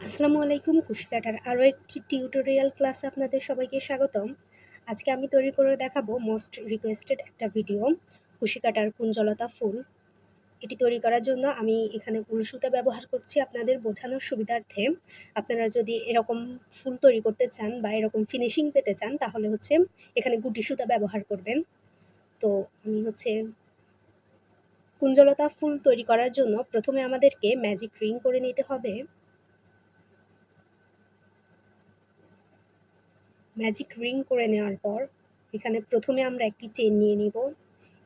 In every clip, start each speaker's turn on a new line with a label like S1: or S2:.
S1: আসসালামু আলাইকুম। কুশি কাটার আরও একটি টিউটোরিয়াল ক্লাসে আপনাদের সবাইকে স্বাগতম। আজকে আমি তৈরি করে দেখাবো মোস্ট রিকোয়েস্টেড একটা ভিডিও, কুশি কাটার কুঞ্জলতা ফুল। এটি তৈরি করার জন্য আমি এখানে উল সুতা ব্যবহার করছি আপনাদের বোঝানোর সুবিধার্থে। আপনারা যদি এরকম ফুল তৈরি করতে চান বা এরকম ফিনিশিং পেতে চান তাহলে এখানে গুটি সুতা ব্যবহার করবেন। তো আমি কুঞ্জলতা ফুল তৈরি করার জন্য প্রথমে আমাদেরকে ম্যাজিক রিং করে নিতে হবে। ম্যাজিক রিং করে নেওয়ার পর এখানে প্রথমে আমরা একটি চেন নিয়ে নিব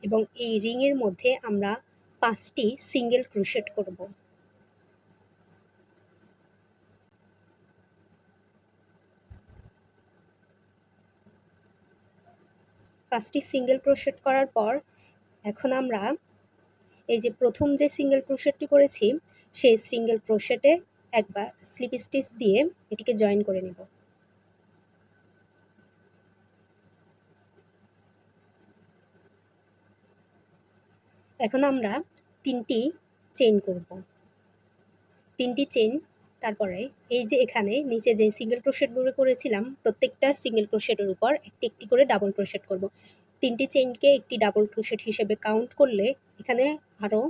S1: এবং এই রিংয়ের মধ্যে আমরা 5টি সিঙ্গেল ক্রোশেট করব। পাঁচটি সিঙ্গেল ক্রোশেট করার পর এখন আমরা এই যে প্রথম যে সিঙ্গেল ক্রোশেটটি করেছি সেই সিঙ্গেল ক্রোশেটে একবার স্লিপ স্টিচ দিয়ে এটিকে জয়েন করে নেব। এখন আমরা 3টি চেইন করব। 3টি চেইন, তারপরে এই যে এখানে নিচে যে সিঙ্গেল ক্রোশেটগুলো করেছিলাম প্রত্যেকটা সিঙ্গেল ক্রোশেটের উপর একটি একটি করে ডাবল ক্রোশেট করব। 3টি চেইনকে একটি ডাবল ক্রোশেট হিসেবে কাউন্ট করলে এখানে আরও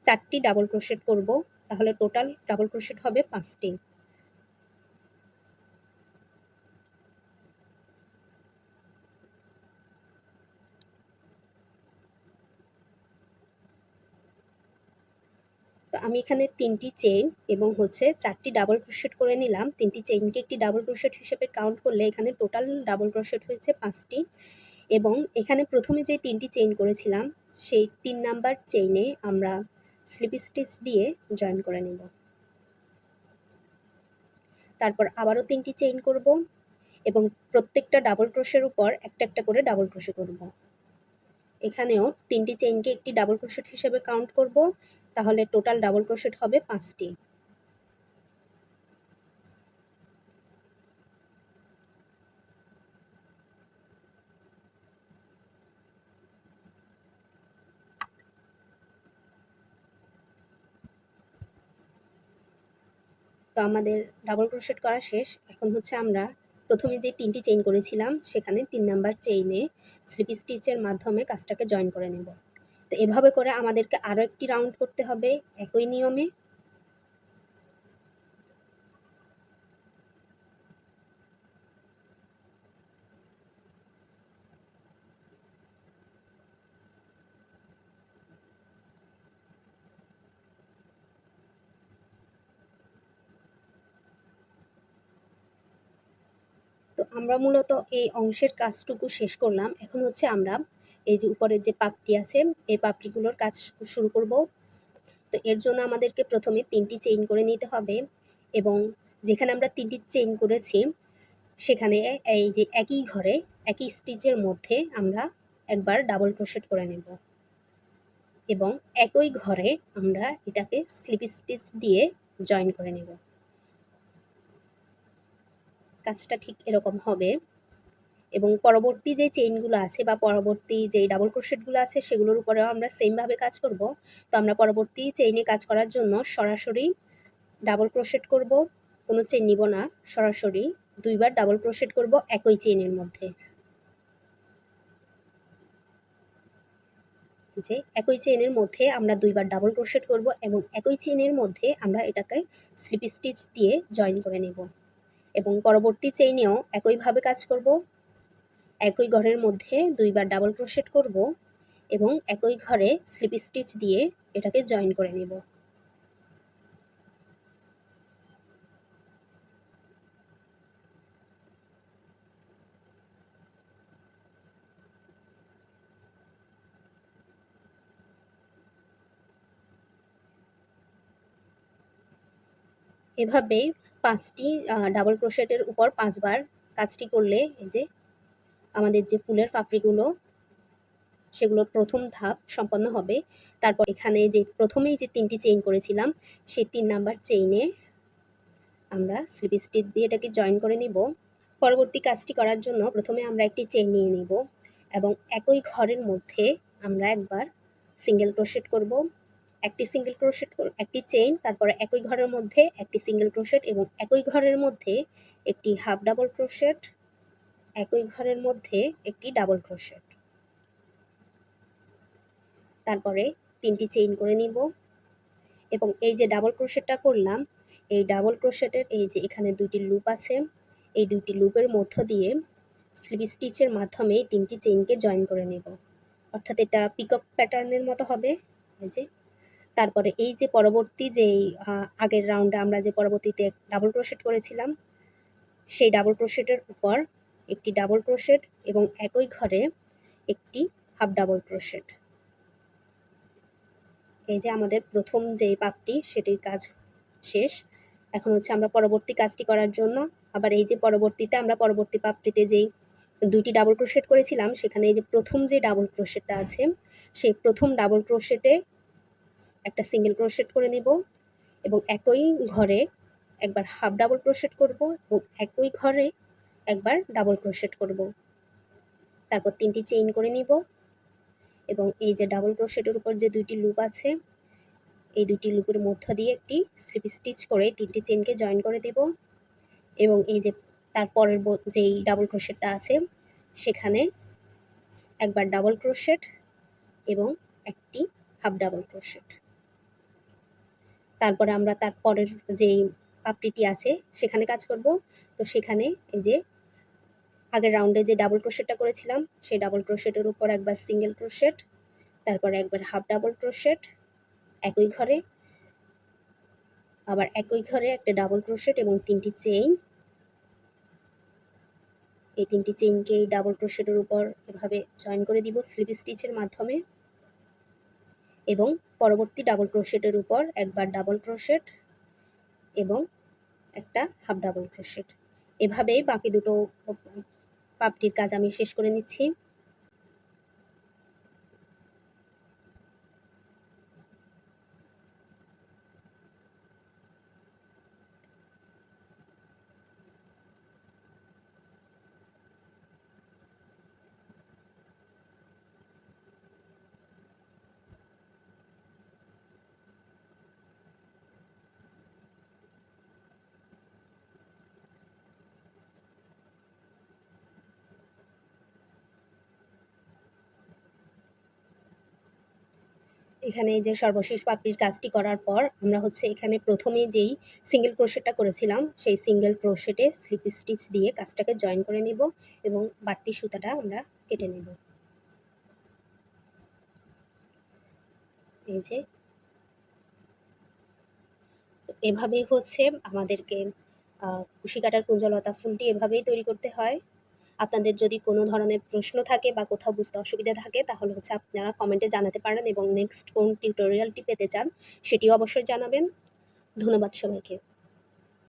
S1: 4টি ডাবল ক্রোশেট করব, তাহলে টোটাল ডাবল ক্রোশেট হবে 5টি। তো আমি এখানে 3টি চেইন এবং 4টি ডাবল ক্রোশেট করে নিলাম। 3টি চেইনকে একটি ডাবল ক্রোশেট হিসেবে কাউন্ট করলে এখানে টোটাল ডাবল ক্রোশেট হয়েছে 5টি। এবং এখানে প্রথমে যে 3টি চেইন করেছিলাম সেই 3 নাম্বার চেইনে আমরা স্লিপ স্টিচ দিয়ে জয়েন করে নেব। তারপর আবারও 3টি চেইন করব এবং প্রত্যেকটা ডাবল ক্রোশের উপর একটা একটা করে ডাবল ক্রোশে করব। এখানেও 3টি চেইনকে একটি ডাবল ক্রোশেট হিসেবে কাউন্ট করব, তাহলে টোটাল ডাবল ক্রোশেট হবে 5টি। তো আমাদের ডাবল ক্রোশেট করা শেষ। এখন আমরা প্রথমে যে 3টি চেইন করেছিলাম সেখানে 3 নাম্বার চেইনে স্লিপ স্টিচের মাধ্যমে কাজটাকে জয়েন করে নেব। তো এভাবে করে আমাদেরকে আরও একটি রাউন্ড করতে হবে একই নিয়মে। তো আমরা মূলত এই অংশের কাজটুকু শেষ করলাম। এখন আমরা এই যে উপরের যে পাপড়ি আছে এই পাপড়িগুলোর কাজ শুরু করব। তো এর জন্য আমাদেরকে প্রথমে 3টি চেইন করে নিতে হবে এবং যেখানে আমরা 3টি চেইন করেছি সেখানে এই যে একই ঘরে একই স্টিচের মধ্যে আমরা একবার ডাবল ক্রোশেট করে নেব এবং একই ঘরে আমরা এটাকে স্লিপ স্টিচ দিয়ে জয়েন করে নেব। কাজটা ঠিক এরকম হবে এবং পরবর্তী যে চেইনগুলো আছে বা পরবর্তী যে ডাবল ক্রোশেটগুলো আছে সেগুলোর উপরেও আমরা সেমভাবে কাজ করব। তো আমরা পরবর্তী চেইনে কাজ করার জন্য সরাসরি ডাবল ক্রোশেট করব, কোনো চেইন নিব না, সরাসরি 2বার ডাবল ক্রোশেট করব একই চেইনের মধ্যে। যে একই চেইনের মধ্যে আমরা 2বার ডাবল ক্রোশেট করব এবং একই চেইনের মধ্যে আমরা এটাকে স্লিপ স্টিচ দিয়ে জয়েন করে নেব এবং পরবর্তী চেইনেও একইভাবে কাজ করব। একই ঘরের মধ্যে 2বার ডাবল ক্রোশেট করব এবং একই ঘরে স্লিপ স্টিচ দিয়ে এটাকে জয়েন করে নেব। এভাবে 5টি ডাবল ক্রোশেটের উপর 5বার কাজটি করলে এই যে আমাদের যে ফুলের পাপড়িগুলো সেগুলোর প্রথম ধাপ সম্পন্ন হবে। তারপর এখানে যে প্রথমেই যে 3টি চেইন করেছিলাম সেই 3 নাম্বার চেইনে আমরা স্লিপ স্টিচ দিয়ে এটাকে জয়েন করে নিব। পরবর্তী কাজটি করার জন্য প্রথমে আমরা একটি চেইন নিয়ে নিব এবং একই ঘরের মধ্যে আমরা একবার সিঙ্গেল ক্রোশেট করব। একটি সিঙ্গেল ক্রোশেট, একটি চেইন, তারপরে একই ঘরের মধ্যে একটি সিঙ্গেল ক্রোশেট এবং একই ঘরের মধ্যে একটি হাফ ডাবল ক্রোশেট, একই ঘরের মধ্যে একটি ডাবল ক্রোশেট, তারপরে 3টি চেইন করে নিব এবং এই যে ডাবল ক্রোশেটটা করলাম, এই ডাবল ক্রোশেটের এই যে এখানে 2টি লুপ আছে, এই 2টি লুপের মধ্য দিয়ে স্লিপ স্টিচের মাধ্যমে 3টি চেইনকে জয়েন করে নেব, অর্থাৎ এটা পিকক প্যাটার্নের মতো হবে। এই যে তারপরে এই যে পরবর্তী যেই আগের রাউন্ডে আমরা যে পরবর্তীতে ডাবল ক্রোশেট করেছিলাম, সেই ডাবল ক্রোশেটের উপর একটি ডাবল ক্রোশেট এবং একই ঘরে একটি হাফ ডাবল ক্রোশেট। এই যে আমাদের প্রথম যেই পাপটি সেটির কাজ শেষ। এখন হচ্ছে আমরা পরবর্তী কাজটি করার জন্য আবার এই যে পরবর্তীতে আমরা পরবর্তী পাপটিতে যেই 2টি ডাবল ক্রোশেট করেছিলাম, সেখানে এই যে প্রথম যে ডাবল ক্রোশেটটা আছে, সেই প্রথম ডাবল ক্রোশেটে একটা সিঙ্গেল ক্রোশেট করে নিব এবং একই ঘরে একবার হাফ ডাবল ক্রোশেট করব এবং একই ঘরে একবার ডাবল ক্রোশেট করব, তারপর 3টি চেইন করে নিব এবং এই যে ডাবল ক্রোশেটের উপর যে 2টি লুপ আছে, এই 2টি লুপের মধ্য দিয়ে একটি স্লিপ স্টিচ করে 3টি চেইনকে জয়েন করে দেব এবং এই যে তারপরের যেই ডাবল ক্রোশেটটা আছে সেখানে একবার ডাবল ক্রোশেট এবং একটি হাফ ডাবল ক্রোশেট। তারপরে আমরা তারপরের যেই পাপড়িটি আছে সেখানে কাজ করব। তো সেখানে এই যে আগের রাউন্ডে যে ডাবল ক্রোশেটটা করেছিলাম, সেই ডাবল ক্রোশেটের উপর একবার সিঙ্গেল ক্রোশেট, তারপরে একবার হাফ ডাবল ক্রোশেট, একই ঘরে আবার একই ঘরে একটা ডাবল ক্রোশেট এবং 3টি চেইন। এই 3টি চেইনকে এই ডাবল ক্রোশেটের উপর এভাবে জয়েন করে দিব স্লিপ স্টিচের মাধ্যমে এবং পরবর্তী ডাবল ক্রোশেটের উপর একবার ডাবল ক্রোশেট এবং একটা হাফ ডাবল ক্রোশেট। এভাবেই বাকি দুটো পাপটির কাজ আমি শেষ করে নিচ্ছি। এখানে যে সর্বশেষ পাপড়ির কাজটি করার পর আমরা হচ্ছে এখানে প্রথমে যেই সিঙ্গেল ক্রোশেটটা করেছিলাম, সেই সিঙ্গেল ক্রোশেটে স্লিপ স্টিচ দিয়ে কাজটাকে জয়েন করে নিব এবং বাড়তি সুতাটা আমরা কেটে নেব। এই যে তো এভাবেই হচ্ছে আমাদেরকে কুশি কাটার কুঞ্জলতা ফুলটি এভাবেই তৈরি করতে হয়। আপনাদের যদি কোনো ধরনের প্রশ্ন থাকে বা কোথাও বুঝতে অসুবিধা থাকে তাহলে হচ্ছে আপনারা কমেন্টে জানাতে পারেন এবং নেক্সট কোন টিউটোরিয়ালটি পেতে চান সেটিও অবশ্যই জানাবেন। ধন্যবাদ সবাইকে।